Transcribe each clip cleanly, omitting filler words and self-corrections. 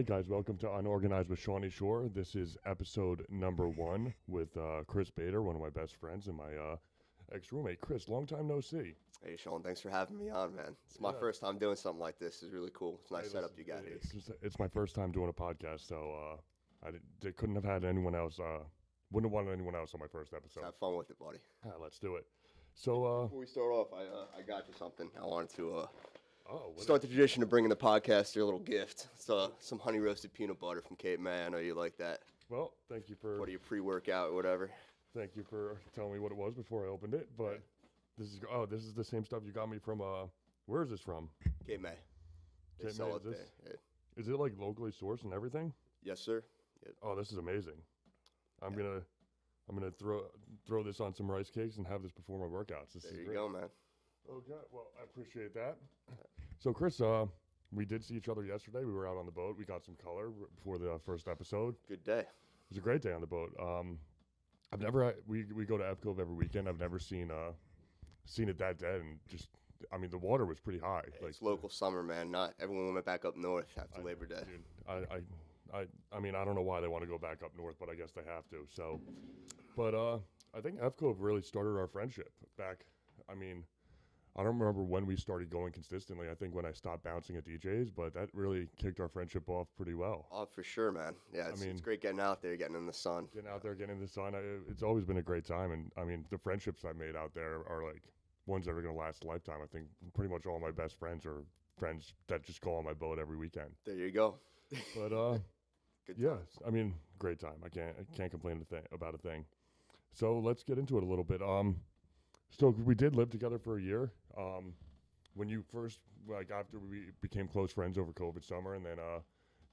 right, guys, welcome to Unorganized with Seany Shore. This is episode number 1 with Chris Bader, one of my best friends, and my ex-roommate. Chris, long time no see. Hey, Sean, thanks for having me on, man. It's my Yeah. first time doing something like this. It's really cool. It's a nice Hey, setup listen, you got here. it's my first time doing a podcast, so they couldn't have had anyone else, wouldn't have wanted anyone else on my first Let's episode. have fun with it, buddy. Let's do it. So, Before we start off, I got you something. I wanted to what start the tradition of bringing the podcast your little gift. It's some honey roasted peanut butter from Cape May. I know you like that. well, thank you for What are you pre-workout or whatever? telling me what it was before I opened it, but this is the same stuff you got me from, where is this from? Cape May. They Cape sell May, it is there. Yeah. Is it like locally sourced and everything? Yes, sir. Oh, this is amazing. I'm gonna throw this on some rice cakes and have this before my workouts. This There is you great. go, man. Okay, well, I appreciate that. So, Chris, we did see each other yesterday. We were out on the boat. We got some color before the first episode. Good day. It was a great day on the boat. I've never we go to Epcove every weekend. I've never seen it that dead, and just the water was pretty high. It's local summer, man. Not everyone went back up north after Labor Day. Dude, I don't know why they want to go back up north, but I guess they have to. So, but I think Epcove really started our friendship back. I don't remember when we started going consistently. I think when I stopped bouncing at DJs, but that really kicked our friendship off pretty well. Oh, for sure, man. Yeah, it's great getting out there, getting in the sun. Getting out there, getting in the sun, it's always been a great time. And the friendships I made out there are like ones that are going to last a lifetime. I think pretty much all my best friends are friends that just go on my boat every weekend. There you go. But Good yeah, times. great time. I can't complain about a thing. So let's get into it a little bit. So we did live together for a year. When you first, after we became close friends over COVID summer, and then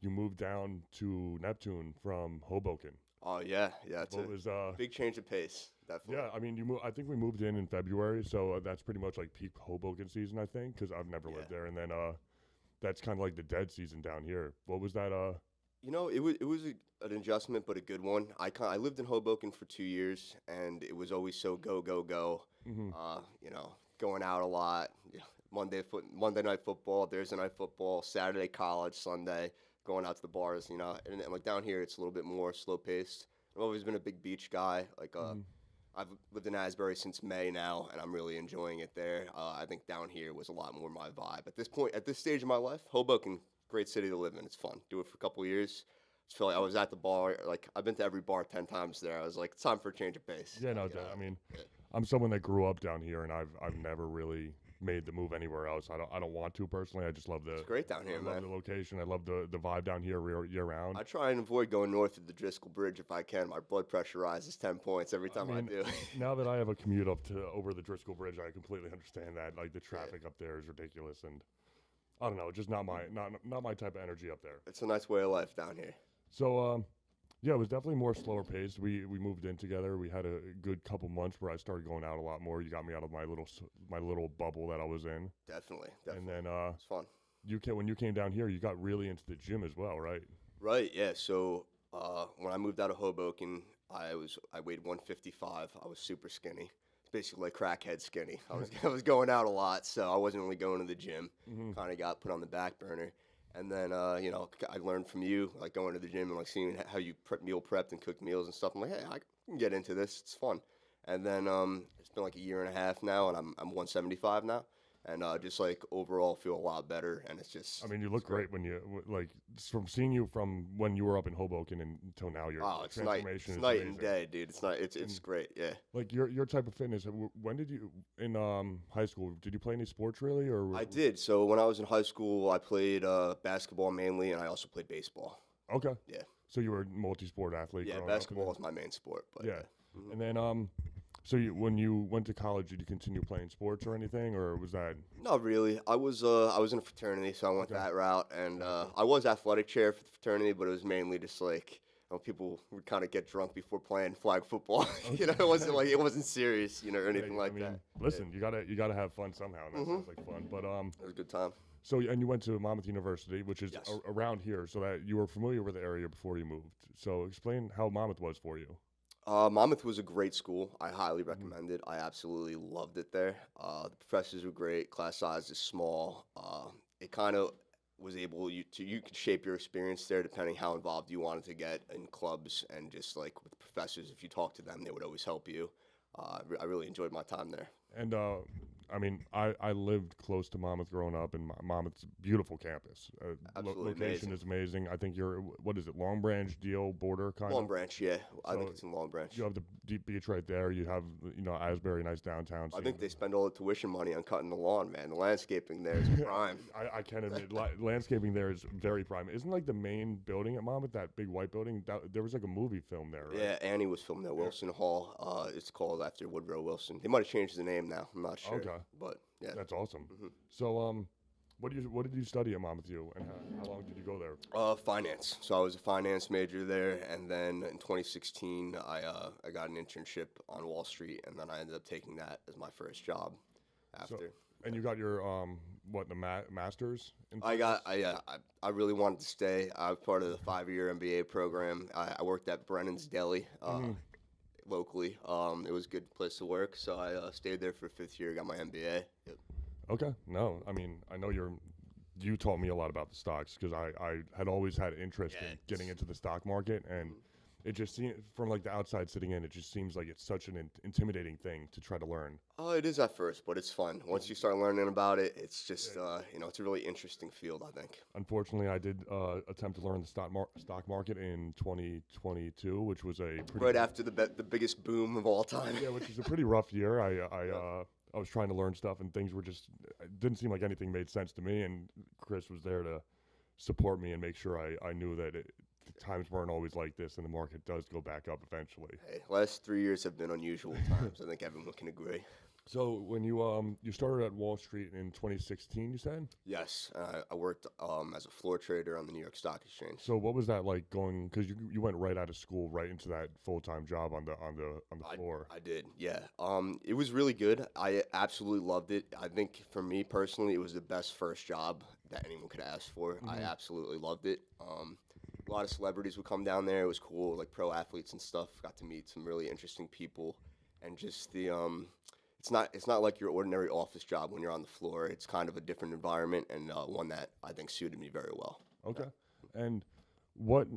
you moved down to Neptune from Hoboken. Oh, yeah. It's a big change of pace, definitely. Yeah, I think we moved in February, so that's pretty much like peak Hoboken season, I think, because I've never lived there. And then that's kind of like the dead season down here. What was that? It was an adjustment, but a good one. I lived in Hoboken for 2 years, and it was always so go, go, go. Mm-hmm. Going out a lot. Monday night football, Thursday night football, Saturday college, Sunday going out to the bars. And like down here, it's a little bit more slow paced. I've always been a big beach guy. I've lived in Asbury since May now, and I'm really enjoying it there. I think down here was a lot more my vibe. At this stage of my life, Hoboken, great city to live in. It's fun. Do it for a couple of years. Just feel like I was at the bar. Like, I've been to every bar 10 times there. I was like, it's time for a change of pace. Yeah, no, I'm someone that grew up down here, and I've never really made the move anywhere else. I don't want to personally. I just love It's great down here, I love man. the location. I love the vibe down here year round. I try and avoid going north of the Driscoll Bridge if I can. My blood pressure rises 10 points every time I do. Now that I have a commute over the Driscoll Bridge, I completely understand that. Like, the traffic up there is ridiculous, and I don't know, just not my type of energy up there. It's a nice way of life down here. So yeah, it was definitely more slower paced. We moved in together. We had a good couple months where I started going out a lot more. You got me out of my little bubble that I was in. Definitely. And then it's fun. when you came down here, you got really into the gym as well, right? Right. Yeah. So when I moved out of Hoboken, I weighed 155. I was super skinny. Basically like crackhead skinny. I was going out a lot, so I wasn't really going to the gym. Mm-hmm. Kind of got put on the back burner. And then, I learned from you, like going to the gym and like seeing how you meal prepped and cooked meals and stuff. I'm like, hey, I can get into this. It's fun. And then it's been like a year and a half now, and I'm 175 now. And just like overall feel a lot better. And it's just. You look great when you from seeing you from when you were up in Hoboken until now. Your transformation is night amazing. and day, dude. It's great. Yeah. Like your type of fitness. When did you in high school? Did you play any sports really, or? I did. So when I was in high school, I played basketball mainly, and I also played baseball. Okay. Yeah. So you were a multi-sport athlete. Yeah, basketball was my main sport. But yeah. Mm-hmm. And then so when you went to college, did you continue playing sports or anything, or was that? Not really. I was in a fraternity, so I went that route, and I was athletic chair for the fraternity, but it was mainly just like people would kind of get drunk before playing flag football. Okay. It wasn't serious, or anything like that. Listen, you gotta have fun somehow. And that sounds like fun, but it was a good time. So and you went to Monmouth University, which is Yes. around here, so that you were familiar with the area before you moved. So explain how Monmouth was for you. Monmouth was a great school. I highly recommend it. I absolutely loved it there. The professors were great. Class size is small. It kind of was able you could shape your experience there depending how involved you wanted to get in clubs and just like with professors. If you talk to them, they would always help you. I really enjoyed my time there. And I mean, I lived close to Monmouth growing up, and Monmouth's a beautiful campus. Absolutely Location amazing. is amazing. I think you're, what is it, Long Branch, Deal, border kind Long of? Branch, yeah. I So think it's in Long Branch. you have the deep beach right there. You have, Asbury, nice downtown. I scene. think they spend all the tuition money on cutting the lawn, man. The landscaping there is prime. I can admit, landscaping there is very prime. Isn't like the main building at Monmouth, that big white building? There was like a movie film there, right? Yeah, Annie was filmed at Wilson Hall. It's called after Woodrow Wilson. They might have changed the name now. I'm not sure. Okay. But yeah. That's awesome. Mhm. So, what did you study at Monmouth U, and how long did you go there? Finance. So I was a finance major there, and then in 2016, I got an internship on Wall Street, and then I ended up taking that as my first job after. And you got your the masters? In I really wanted to stay. I was part of the 5-year MBA program. I worked at Brennan's Deli locally. It was a good place to work, so I stayed there for a 5th year. Got my MBA. Yep. Okay. No, I mean, I know you taught me a lot about the stocks because I had always had interest in getting into the stock market, and it just seems, from like the outside sitting in, it just seems like it's such an intimidating thing to try to learn. Oh, it is at first, but it's fun. Once you start learning about it, it's just it's a really interesting field, I think. Unfortunately, I did attempt to learn the stock market in 2022, which was a pretty Right after the biggest boom of all time. yeah, which was a pretty rough year. I was trying to learn stuff, and things were just, it didn't seem like anything made sense to me, and Chris was there to support me and make sure I knew that the times weren't always like this, and the market does go back up eventually. Hey, last 3 years have been unusual times. I think everyone can agree. So when you started at Wall Street in 2016, you said? Yes, I worked as a floor trader on the New York Stock Exchange. So what was that like going? Because you went right out of school right into that full-time job on the floor. I did, yeah. It was really good. I absolutely loved it. I think for me personally, it was the best first job that anyone could ask for. I absolutely loved it. A lot of celebrities would come down there. It was cool, like pro athletes and stuff. Got to meet some really interesting people, and just the It's not like your ordinary office job when you're on the floor. It's kind of a different environment, and one that I think suited me very well. Okay. And what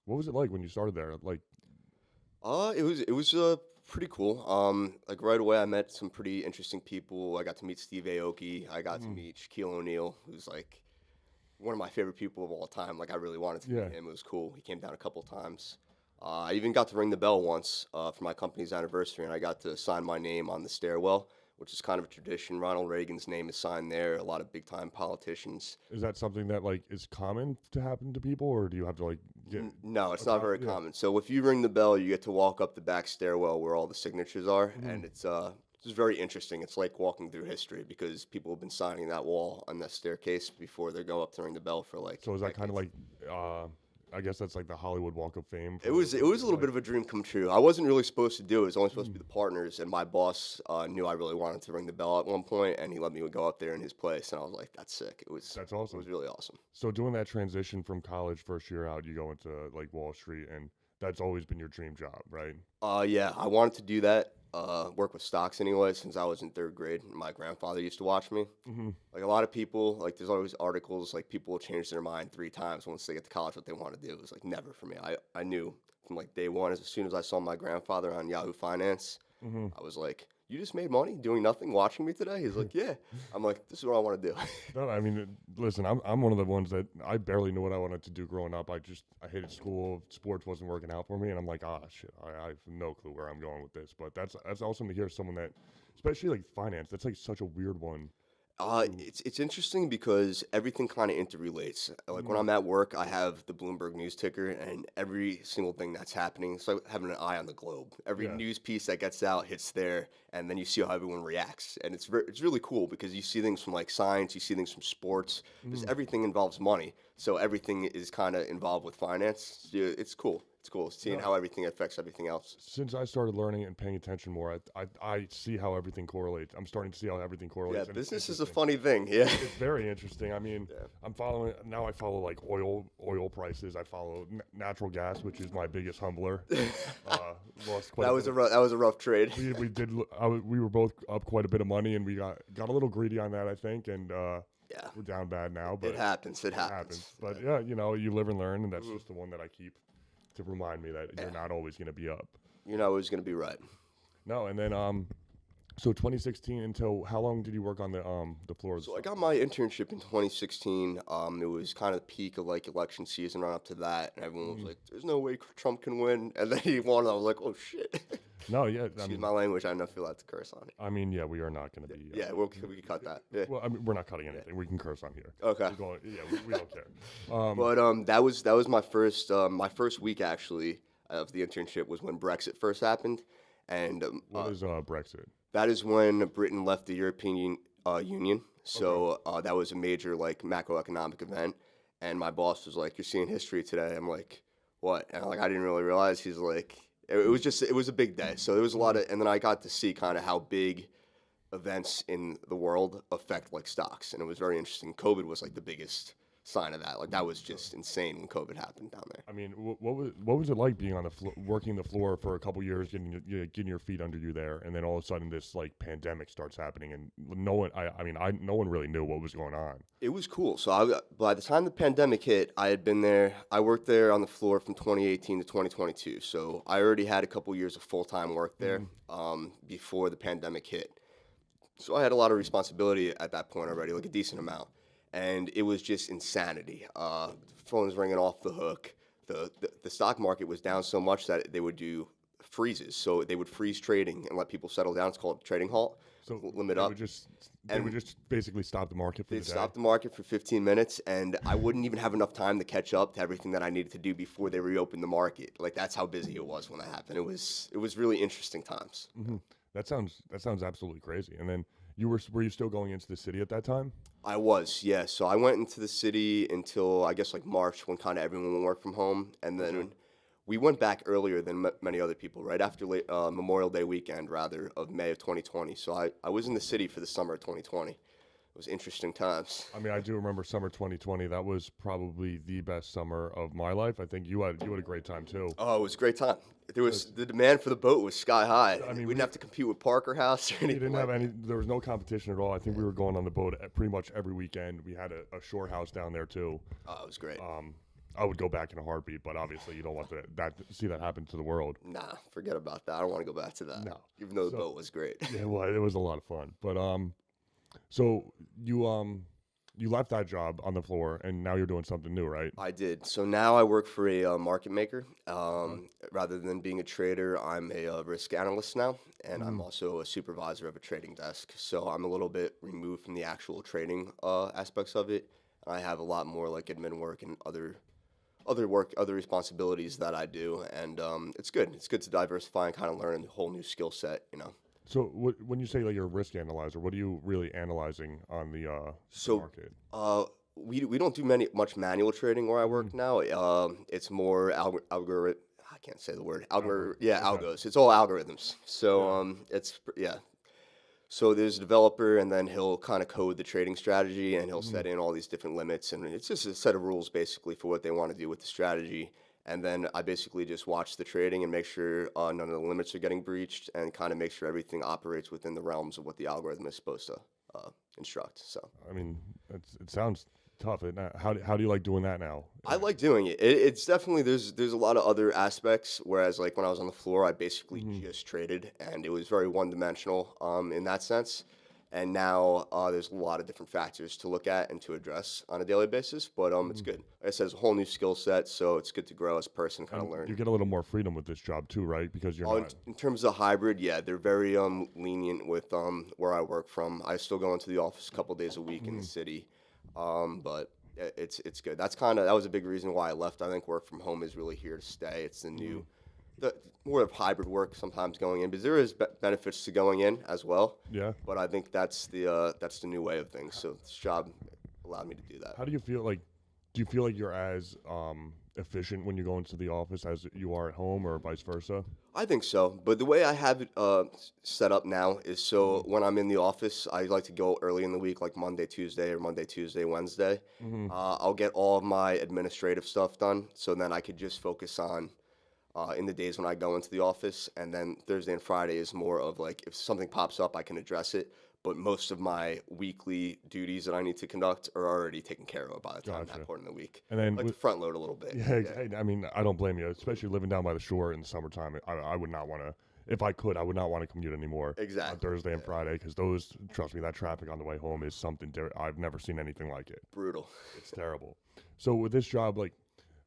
was it like when you started there? Like, it was pretty cool. Like right away, I met some pretty interesting people. I got to meet Steve Aoki. I got to meet Shaquille O'Neal, who's like one of my favorite people of all time. Like I really wanted to meet him. It was cool. He came down a couple times. I even got to ring the bell once for my company's anniversary, and I got to sign my name on the stairwell, which is kind of a tradition. Ronald Reagan's name is signed there. A lot of big-time politicians. is that something that like is common to happen to people, or do you have to like get? No, it's not very common. So if you ring the bell, you get to walk up the back stairwell where all the signatures are, and it's just very interesting. It's like walking through history because people have been signing that wall on that staircase before they go up to ring the bell for like. So is that kind of decades. like? I guess that's like the Hollywood Walk of Fame. It was a little bit of a dream come true. I wasn't really supposed to do it. It was only supposed to be the partners, and my boss knew I really wanted to ring the bell at one point, and he let me go up there in his place, and I was like, "That's sick." That's awesome. It was really awesome. So doing that transition from college first year out, you go into like Wall Street, and that's always been your dream job, right? Yeah, I wanted to do that. Work with stocks anyway, since I was in 3rd grade. My grandfather used to watch me. Like a lot of people, like there's always articles like people will change their mind 3 times once they get to college what they want to do. It was like never for me. I knew from like day one, as soon as I saw my grandfather on Yahoo Finance, I was like, "You just made money doing nothing, watching me today?" He's like, "Yeah." I'm like, "This is what I want to do." No, I mean, listen, I'm one of the ones that I barely knew what I wanted to do growing up. I hated school. Sports wasn't working out for me, and I'm like, shit, I have no clue where I'm going with this. But that's awesome to hear someone that, especially like finance, that's like such a weird one. It's interesting because everything kind of interrelates. Like when I'm at work, I have the Bloomberg news ticker, and every single thing that's happening, it's like having an eye on the globe. Every news piece that gets out hits there, and then you see how everyone reacts, and it's really cool because you see things from like science, you see things from sports, because everything involves money. So everything is kind of involved with finance. Yeah, it's cool. It's cool seeing No. how everything affects everything else. Since I started learning and paying attention more, I see how everything correlates. I'm starting to see how everything correlates. Yeah, and it's business is a interesting. funny thing. Yeah. It's very interesting. I mean, Yeah. I'm following now. I follow like oil prices. I follow natural gas, which is my biggest humbler. Lost quite. That was a rough trade. We did. We were both up quite a bit of money, and we got a little greedy on that, I think, and Yeah. we're down bad now. But It happens. It happens. But yeah, you know, you live and learn, and that's just the one that I keep to remind me that you're Yeah. not always going to be up. You're not always going to be right. No, and then so 2016 until how long did you work on the floor? So I got my internship in 2016. It was kind of the peak of like election season right up to that, and everyone was like, "There's no way Trump can win," and then he won. And I was like, "Oh shit!" No, yeah, I Excuse mean, my language. I don't know if you're allowed to curse on it. I mean, yeah, we are not going to be. Yeah, we can cut that. Yeah. Well, I mean, we're not cutting anything. We can curse on here. Okay. We don't care. But that was my first week actually of the internship was when Brexit first happened, and What is Brexit? that is when Britain left the European Union. So that was a major like macroeconomic event, and my boss was like, "You're seeing history today." I'm like, "What?" And I'm like, I didn't really realize. He's like, it was a big day. So there was a lot of, and then I got to see kind of how big events in the world affect like stocks, and it was very interesting. COVID was like the biggest sign of that. Like that was just insane when COVID happened down there. I mean, what was it like being on the working the floor for a couple years, getting your feet under you there, and then all of a sudden this like pandemic starts happening, and no one really knew what was going on. It was cool. So by the time the pandemic hit, I had been there. I worked there on the floor from 2018 to 2022. So I already had a couple years of full-time work there before the pandemic hit. So I had a lot of responsibility at that point already, like a decent amount. And it was just insanity. Phones ringing off the hook. The stock market was down so much that they would do freezes. So they would freeze trading and let people settle down. It's called trading halt. So limit they up. Would just basically stop the market for the They'd day. stop the market for 15 minutes, and I wouldn't even have enough time to catch up to everything that I needed to do before they reopened the market. Like that's how busy it was when that happened. It was really interesting times. Mm-hmm. That sounds absolutely crazy. And then were you still going into the city at that time? I was, yeah. So I went into the city until I guess like March when kind of everyone would work from home, and then we went back earlier than many other people, right after Memorial Day weekend, rather, of May of 2020. So I was in the city for the summer of 2020. It was interesting times. I mean, I do remember summer 2020. That was probably the best summer of my life. I think you had a great time too. Oh, it was a great time. The demand for the boat was sky high. I mean, we didn't have to compete with Parker House or We anything. didn't have any. There was no competition at all. I think we were going on the boat pretty much every weekend. We had a shore house down there too. Oh, it was great. I would go back in a heartbeat, but obviously you don't want see that happen to the world. Nah, forget about that. I don't want to go back to that. No. Even though the boat was great. Yeah, well, it was a lot of fun. But so you left that job on the floor, and now you're doing something new, right? I did. So now I work for a market maker. Rather than being a trader, I'm a risk analyst now, and I'm also a supervisor of a trading desk. So I'm a little bit removed from the actual trading aspects of it. I have a lot more like admin work and other responsibilities that I do, and it's good. It's good to diversify and kind of learn a whole new skill set, you know. So when you say like you're a risk analyzer, what are you really analyzing on the market? We don't do much manual trading where I work now. It's more algorithm. I can't say the word. Algos. It's all algorithms. So So there's a developer, and then he'll kind of code the trading strategy, and he'll set in all these different limits, and it's just a set of rules basically for what they want to do with the strategy. And then I basically just watch the trading and make sure none of the limits are getting breached, and kind of make sure everything operates within the realms of what the algorithm is supposed to instruct. So I mean, it sounds tough. How do you like doing that now? I like doing it. It's definitely there's a lot of other aspects. Whereas like when I was on the floor, I basically just traded, and it was very one dimensional in that sense. And now there's a lot of different factors to look at and to address on a daily basis. But it's good. Like I said, it's a whole new skill set, so it's good to grow as a person, kind of learn. You get a little more freedom with this job too, right? Because you're not. In terms of hybrid, yeah, they're very lenient with where I work from. I still go into the office a couple days a week in the city, but it's good. That was a big reason why I left. I think work from home is really here to stay. It's the new. More of hybrid work sometimes going in, but there is benefits to going in as well. Yeah. But I think that's the new way of things. So this job allowed me to do that. How do you feel like? Do you feel like you're as efficient when you go into the office as you are at home, or vice versa? I think so, but the way I have it set up now is so Mm-hmm. when I'm in the office, I like to go early in the week, like Monday, Tuesday, or Monday, Tuesday, Wednesday. Mm-hmm. I'll get all of my administrative stuff done, so then I could just focus on in the days when I go into the office, and then Thursday and Friday is more of like if something pops up, I can address it. But most of my weekly duties that I need to conduct are already taken care of by the time Gotcha. that part in the week. And then I like to front load a little bit. yeah, I mean, I don't blame you, especially living down by the shore in the summertime. I would not want to, if I could, I would not want to commute anymore Exactly. on Thursday and Friday, because trust me, that traffic on the way home is something I've never seen anything like it. Brutal. It's terrible. So with this job, like,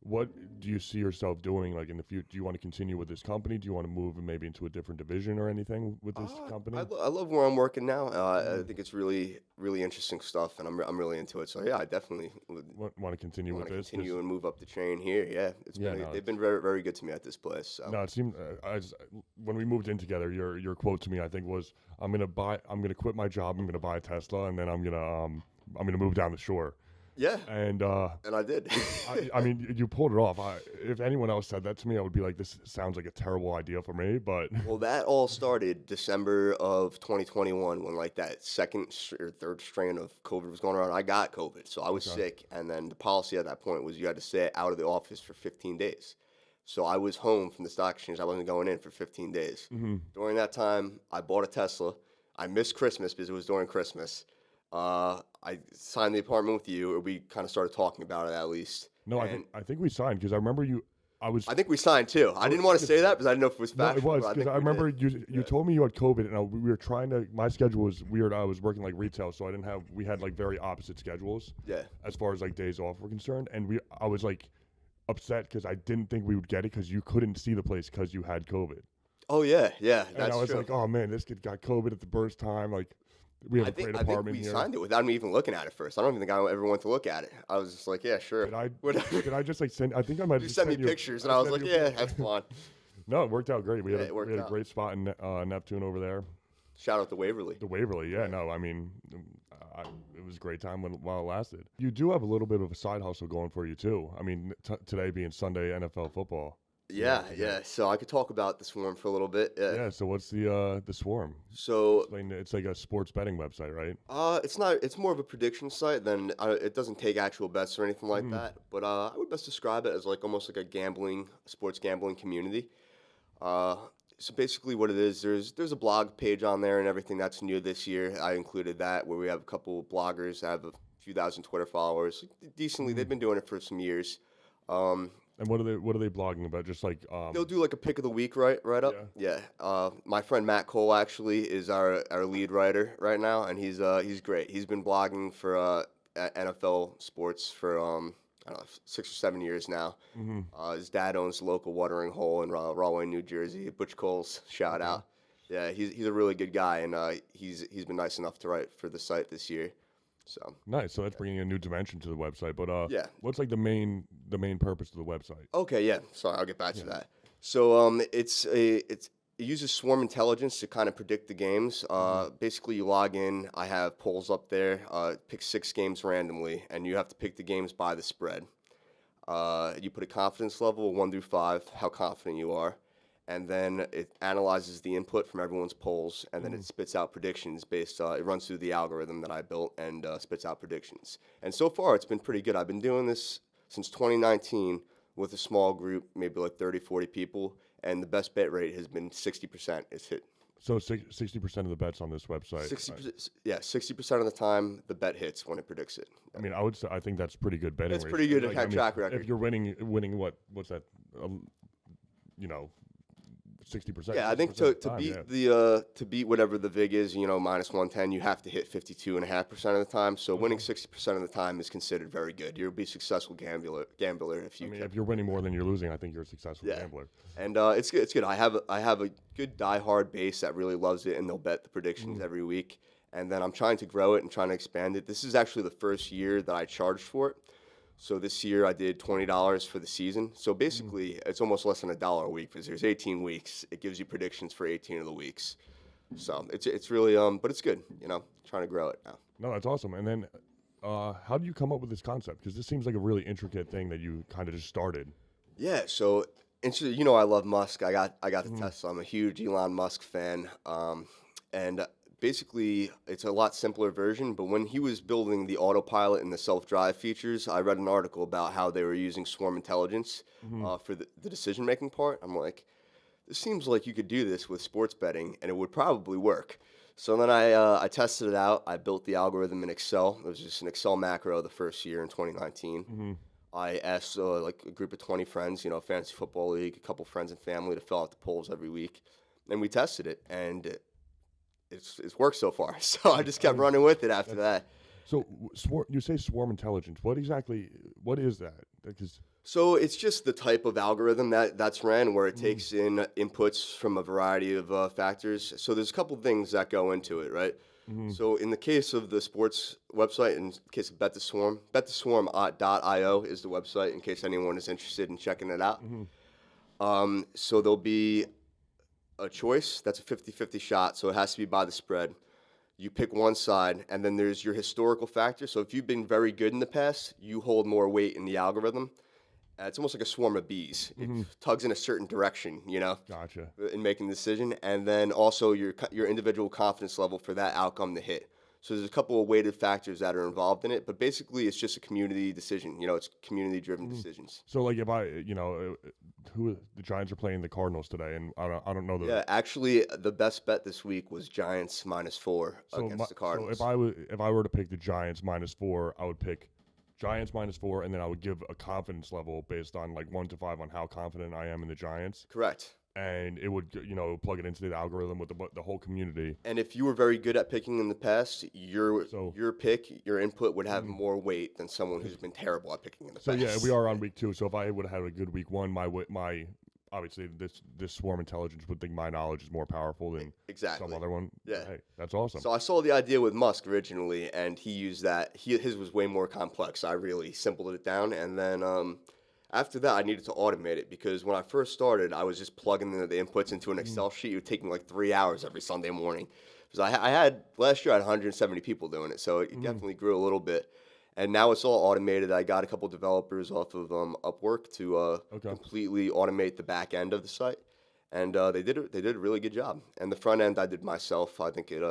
what do you see yourself doing, like, in the future? Do you want to continue with this company? Do you want to move maybe into a different division or anything with this company? I love where I'm working now. I Mm. think it's really, really interesting stuff, and I'm really into it. So yeah, I definitely would Want to continue want with to this? continue and move up the chain here. Yeah, Yeah, they've been very, very good to me at this place. So. No, it seemed when we moved in together, your quote to me, I think, was, I'm gonna quit my job, I'm gonna buy a Tesla, and then I'm gonna move down the shore." Yeah, And and I did. I mean, you pulled it off. If anyone else said that to me, I would be like, "This sounds like a terrible idea for me." But Well, that all started December of 2021 when like that or third strain of COVID was going around. I got COVID, so I was Okay. sick, and then the policy at that point was you had to stay out of the office for 15 days. So I was home from the stock exchange. I wasn't going in for 15 days. Mhm. During that time, I bought a Tesla. I missed Christmas because it was during Christmas. I signed the apartment with you, or we kind of started talking about it at least. No, And I think we signed, because I remember you. I think we signed too. I didn't want to say that because I didn't know if it was No, it factual. was, but because think I we remember did. you told me you had COVID, and we were trying to. My schedule was weird. I was working like retail, so I didn't have. We had like very opposite schedules Yeah. as far as like days off were concerned, and I was like upset because I didn't think we would get it, because you couldn't see the place because you had COVID. Oh yeah, yeah, And that's I was true. like, "Oh man, this kid got COVID at the first time." Like, we have a great I think apartment we here. signed it without me even looking at it first. I don't even think I ever went to look at it. I was just like, yeah, sure. Did I? Whatever. Did I just like send? I think I might have You just sent me sent you. pictures, and I was sent like, you a yeah, picture. that's fine. No, it worked out great. We Yeah, had it worked a out. great spot in Neptune over there. Shout out to Waverly. The Waverly, yeah, no, I mean, it was a great time while it lasted. You do have a little bit of a side hustle going for you too. I mean, today being Sunday NFL football. Yeah, yeah. So I could talk about the Swarm for a little bit. Yeah. So what's the Swarm? So Explain. It's like a sports betting website, right? it's not. It's more of a prediction site than it doesn't take actual bets or anything like that. But I would best describe it as like almost like a sports gambling community. So basically, what it is, there's a blog page on there and everything that's new this year. I included that where we have a couple bloggers that have a few thousand Twitter followers. Decently, they've been doing it for some years. And what are they blogging about? Just like They'll do like a pick of the week right up. Yeah. My friend Matt Cole actually is our lead writer right now, and he's great. He's been blogging for NFL sports for I don't know, 6 or 7 years now. His dad owns a local watering hole in Rahway, New Jersey. Butch Coles, shout out. Yeah, he's a really good guy, and he's been nice enough to write for the site this year. So nice. So that's bringing a new dimension to the website. But yeah. what's like the main purpose of the website? Okay, yeah. Sorry, I'll get back to that. So it uses swarm intelligence to kind of predict the games. Basically, you log in. I have polls up there. Pick 6 games randomly, and you have to pick the games by the spread. You put a confidence level of 1 through 5, how confident you are, and then it analyzes the input from everyone's polls, and then it spits out predictions based. It runs through the algorithm that I built and spits out predictions. And so far, it's been pretty good. I've been doing this since 2019 with a small group, maybe like 30, 40 people, and the best bet rate has been 60%. It's hit. So 60% of the bets on this website. 60%, yeah, 60% of the time the bet hits when it predicts it. I mean, I think that's pretty good betting. That's rate. pretty good Like, track record. If you're winning what's that? 60%. Yeah, I think 60% to of the beat time, to beat whatever the vig is, minus 110, you have to hit 52.5% of the time. So winning 60% of the time is considered very good. You'll be a successful gambler if you. I mean, if you're winning more than you're losing, I think you're a successful Yeah. gambler. And it's good. It's good. I have a good diehard base that really loves it, and they'll bet the predictions every week. And then I'm trying to grow it and trying to expand it. This is actually the first year that I charged for it. So this year I did $20 for the season. So basically, it's almost less than $1 a week because there's 18 weeks. It gives you predictions for 18 of the weeks. So it's really but it's good. Trying to grow it now. No, that's awesome. And then how do you come up with this concept? Because this seems like a really intricate thing that you kind of just started. Yeah, so you know I love Musk. I got the Mhm. Tesla. I'm a huge Elon Musk fan. And basically it's a lot simpler version. But when he was building the autopilot and the self-drive features, I read an article about how they were using swarm intelligence Mhm. for the decision-making part. I'm like, this seems like you could do this with sports betting, and it would probably work. So then I tested it out. I built the algorithm in Excel. It was just an Excel macro the first year in 2019. Mhm. I asked like a group of 20 friends, fantasy football league, a couple friends and family to fill out the polls every week, and we tested it, and it's worked so far. So I just I kept mean, running with it after that's that. so. You say swarm intelligence. What exactly? What is that? Because. So it's just the type of algorithm that's ran where it Mhm. takes in inputs from a variety of factors. So there's a couple things that go into it, right? Mhm. So in the case of the sports website, in the case of Bet the Swarm, bettheswarm.io is the website in case anyone is interested in checking it out. Mhm. So there'll be a choice that's a 50-50 shot, so it has to be by the spread. You pick one side, and then there's your historical factor. So if you've been very good in the past, you hold more weight in the algorithm. It's almost like a swarm of bees. It Mhm. tugs in a certain direction, Gotcha. in making the decision, and then also your individual confidence level for that outcome to hit. So there's a couple of weighted factors that are involved in it, but basically it's just a community decision. It's community-driven Mhm. decisions. So like if who the Giants are playing the Cardinals today, and I don't know the. Yeah, actually, the best bet this week was Giants -4 against the So Cardinals. if I were to pick the Giants -4, I would pick Giants -4, and then I would give a confidence level based on like 1 to 5 on how confident I am in the Giants, Correct. and it would plug it into the algorithm with the whole community. And if you were very good at picking in the past, your So your pick, your input would have mhm. more weight than someone who's been terrible at picking in the So yeah, we past. are on week 2. So if I would have had a good week 1, my obviously this swarm intelligence would think my knowledge is more powerful than some Exactly. other one. Yeah. Hey, that's awesome. So I saw the idea with Musk originally, and he used that. His was way more complex. I really simpled it down, and then after that, I needed to automate it because when I first started, I was just plugging the inputs into an Mhm. Excel sheet. It would take me like 3 hours every Sunday morning. Because I had last year, I had 170 people doing it, so it Mhm. definitely grew a little bit. And now it's all automated. I got a couple developers off of Upwork to Okay. completely automate the back end of the site, and they did a really good job. And the front end I did myself. I think it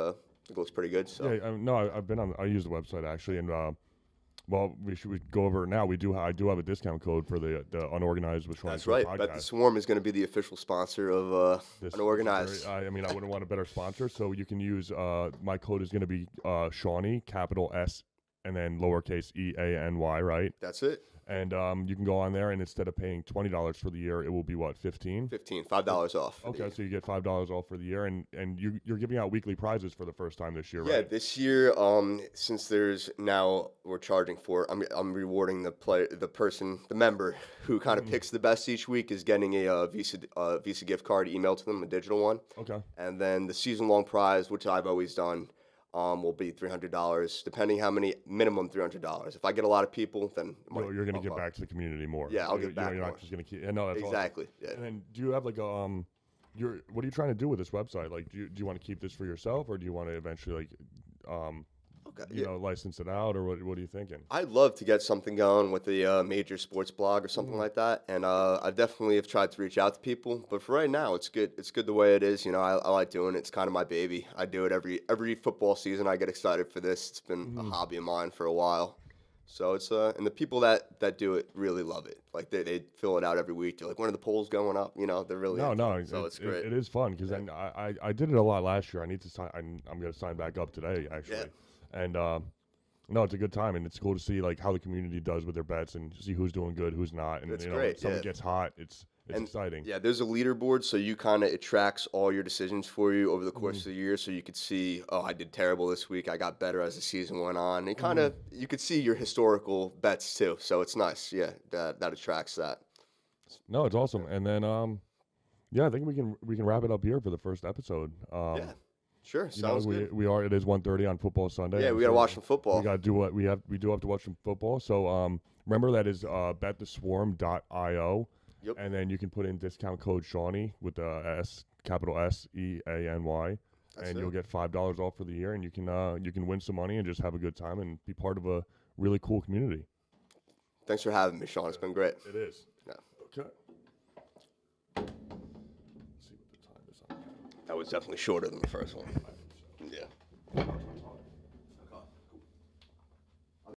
looks pretty good. So Yeah, no, I've been on. I use the website actually, and well, we go over it now. I do have a discount code for the Unorganized with Seany that's Shore right. Bet the podcast. Swarm is going to be the official sponsor of This is Unorganized. I mean, I wouldn't want a better sponsor. So you can use my code is going to be Seany, capital S, and then lowercase EANY, right? That's it. And you can go on there, and instead of paying $20 for the year, it will be what, 15? $5 off. For the Okay, year. so you get $5 off for the year, and you're giving out weekly prizes for the first time this year, Yeah, right? this year, since there's now we're charging for, I'm rewarding the member who kind of Mhm. picks the best each week is getting a Visa gift card emailed to them, a digital one, Okay. and then the season long prize, which I've always done, will be $300, depending how many, minimum $300. If I get a lot of people, then it might You're going to bump give up. back to the community more. Yeah, I'll give back You're more. not just going to keep. Yeah, no, that's awesome. Exactly. Yeah. And then, do you have like a what are you trying to do with this website? Like, do you want to keep this for yourself, or do you want to eventually like, Okay. Yeah. license it out, or what are you thinking? I'd love to get something going with a major sports blog or something Mhm. like that, and I definitely have tried to reach out to people. But for right now, it's good. It's good the way it is. I like doing it. It's kind of my baby. I do it every football season. I get excited for this. It's been a Mhm. hobby of mine for a while. So it's and the people that do it really love it. Like they fill it out every week. They're like, when are the polls going up? They're really No, into no, it. So it's great. it is fun because Yeah. then I did it a lot last year. I need to sign. I'm going to sign back up today actually, Yeah. and no, it's a good time, and it's cool to see like how the community does with their bets and see who's doing good, who's not, and That's when great, someone yeah. gets hot, it's And exciting. yeah, there's a leaderboard, so it tracks all your decisions for you over the course Mhm. of the year. So you could see, oh, I did terrible this week. I got better as the season went on. And you could see your historical bets too. So it's nice, yeah, that it tracks that. No, it's awesome, and then yeah, I think we can wrap it up here for the first episode. Yeah, sure, sounds good. It is 1:30 on football Sunday. Yeah, and we gotta so watch some football. We gotta do what we do have to watch some football. So remember that is bettheswarm.io, Yep, and then you can put in discount code Seany with the capital SEANY, that's and it. you'll get $5 off for the year, and you can win some money and just have a good time and be part of a really cool community. Thanks for having me, Sean. It's been great. It is. Yeah. Okay. Let's see what the time is on. That was definitely shorter than the first one. Yeah.